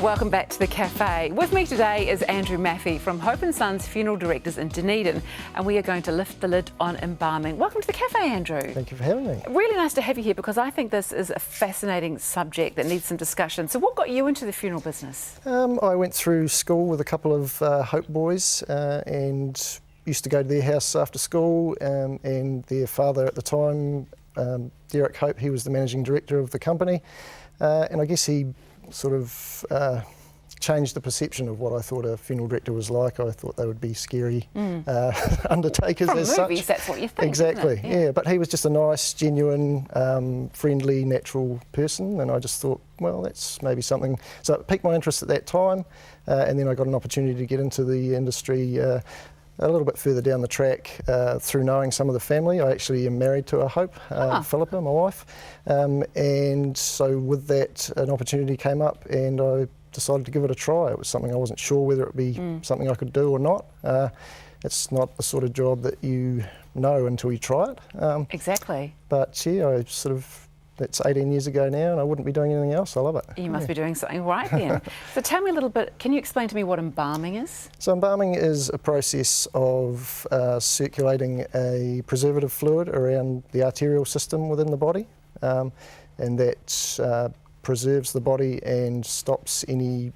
Welcome back to the cafe. With me today is Andrew Maffey from Hope & Sons Funeral Directors in Dunedin, and we are going to lift the lid on embalming. Welcome to the cafe, Andrew. Thank you for having me. Really nice to have you here because I think this is a fascinating subject that needs some discussion. So what got you into the funeral business? I went through school with a couple of Hope boys and used to go to their house after school, and their father at the time, Derek Hope, he was the managing director of the company, and I guess he sort of changed the perception of what I thought a funeral director was like. I thought they would be scary undertakers From as movies, such. that's what you think. Exactly, Isn't it? yeah. But he was just a nice, genuine, friendly, natural person, and I just thought, well, that's maybe something. So it piqued my interest at that time, and then I got an opportunity to get into the industry a little bit further down the track through knowing some of the family. I actually am married to a Hope, Philippa, my wife, and so with that an opportunity came up and I decided to give it a try. It was something I wasn't sure whether it would be something I could do or not. It's not the sort of job that you know until you try it. Exactly. But yeah, that's 18 years ago now and I wouldn't be doing anything else. I love it. You must be doing something right then. So tell me a little bit, can you explain to me what embalming is? So embalming is a process of circulating a preservative fluid around the arterial system within the body, and that preserves the body and stops any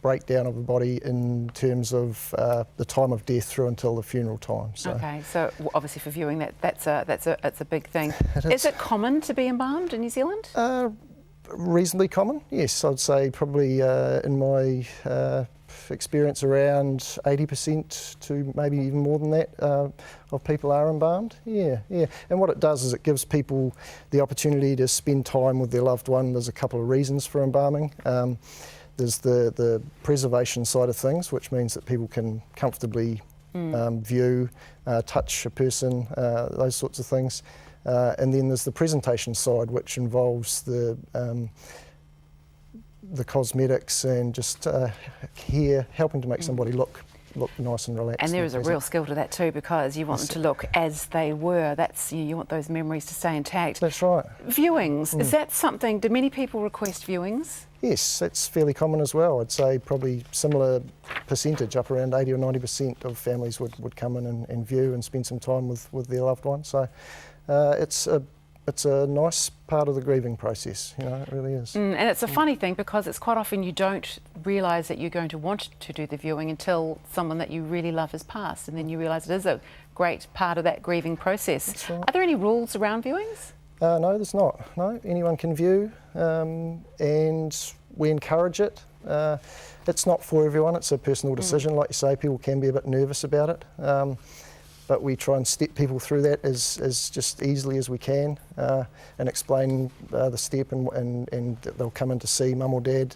breakdown of the body in terms of the time of death through until the funeral time. So. Okay, so obviously for viewing that's a big thing. Is it common to be embalmed in New Zealand? Reasonably common, yes. I'd say probably in my experience around 80% to maybe even more than that of people are embalmed. Yeah. And what it does is it gives people the opportunity to spend time with their loved one. There's a couple of reasons for embalming. There's the preservation side of things, which means that people can comfortably view, touch a person, those sorts of things. And then there's the presentation side, which involves the cosmetics and just helping to make somebody look nice and relaxed. And there is a real skill to that too, because you want them to look as they were. That's you want those memories to stay intact. That's right. Viewings, is that something? Do many people request viewings? Yes, that's fairly common as well. I'd say probably similar percentage, up around 80 or 90% of families would come in and view and spend some time with their loved one. So it's a nice part of the grieving process, it really is. And it's a funny thing because it's quite often you don't realise that you're going to want to do the viewing until someone that you really love has passed, and then you realise it is a great part of that grieving process. That's right. Are there any rules around viewings? No, there's not. No, anyone can view, and we encourage it. It's not for everyone, it's a personal decision. Like you say, people can be a bit nervous about it. But we try and step people through that as just easily as we can, and explain the step, and they'll come in to see mum or dad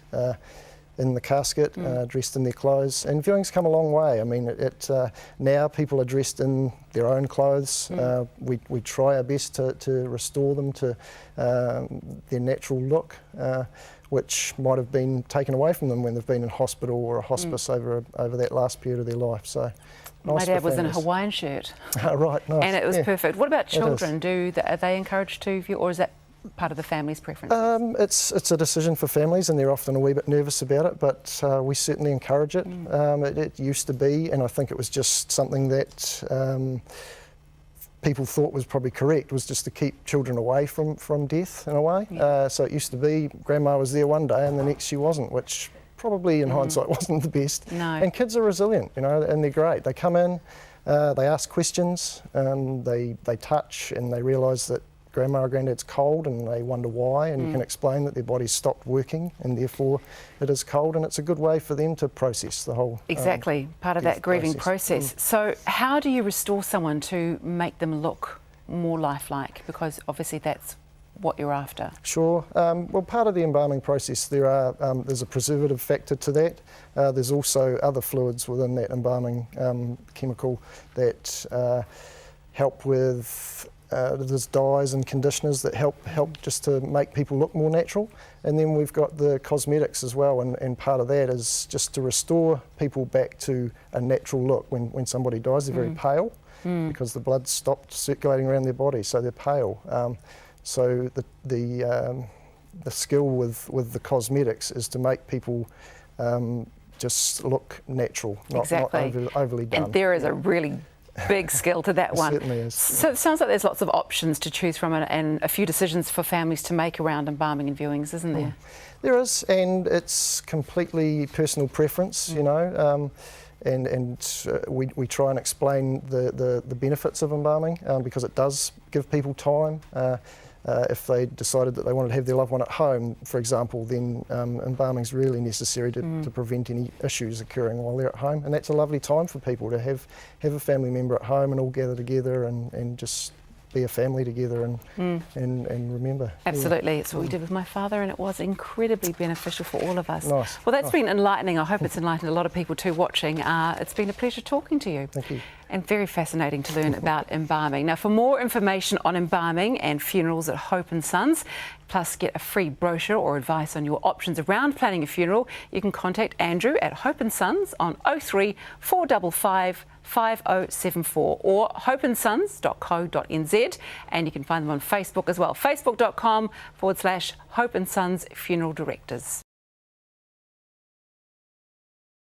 in the casket, dressed in their clothes. And viewing's come a long way. I mean, now people are dressed in their own clothes. We try our best to restore them to their natural look, which might have been taken away from them when they've been in hospital or a hospice over that last period of their life. So. My dad was in a Hawaiian shirt. Right, nice. And it was perfect. What about children? Are they encouraged to view, or is that part of the family's preference? It's a decision for families, and they're often a wee bit nervous about it, but we certainly encourage it. It used to be, and I think it was just something that people thought was probably correct, was just to keep children away from death in a way. Yeah. So it used to be grandma was there one day and the next she wasn't, which probably in hindsight wasn't the best. No. And kids are resilient, and they're great. They come in, they ask questions, they touch, and they realise that grandma or granddad's cold, and they wonder why, and you can explain that their body's stopped working and therefore it is cold, and it's a good way for them to process the whole exactly part of that grieving process. So how do you restore someone to make them look more lifelike, because obviously that's what you're after? Sure. Well, part of the embalming process, there's a preservative factor to that. There's also other fluids within that embalming chemical that help with. There's dyes and conditioners that help just to make people look more natural. And then we've got the cosmetics as well, and part of that is just to restore people back to a natural look. When somebody dies, they're very pale because the blood stopped circulating around their body, so they're pale. So the the skill with the cosmetics is to make people just look natural, not overly done. And there is a really big skill to that one. It certainly is. So it sounds like there's lots of options to choose from and a few decisions for families to make around embalming and viewings, isn't there? There is, and it's completely personal preference, you know. We try and explain the benefits of embalming because it does give people time. If they decided that they wanted to have their loved one at home, for example, then embalming is really necessary to prevent any issues occurring while they're at home. And that's a lovely time for people to have a family member at home and all gather together and just be a family together and remember. Absolutely, it's what we did with my father, and it was incredibly beneficial for all of us. Nice. Well, that's been enlightening. I hope it's enlightened a lot of people too watching. It's been a pleasure talking to you. Thank you. And very fascinating to learn about embalming. Now, for more information on embalming and funerals at Hope & Sons, plus get a free brochure or advice on your options around planning a funeral, you can contact Andrew at Hope & Sons on 03 455 5074 or hopeandsons.co.nz, and you can find them on Facebook as well, facebook.com/Hope & Sons Funeral Directors.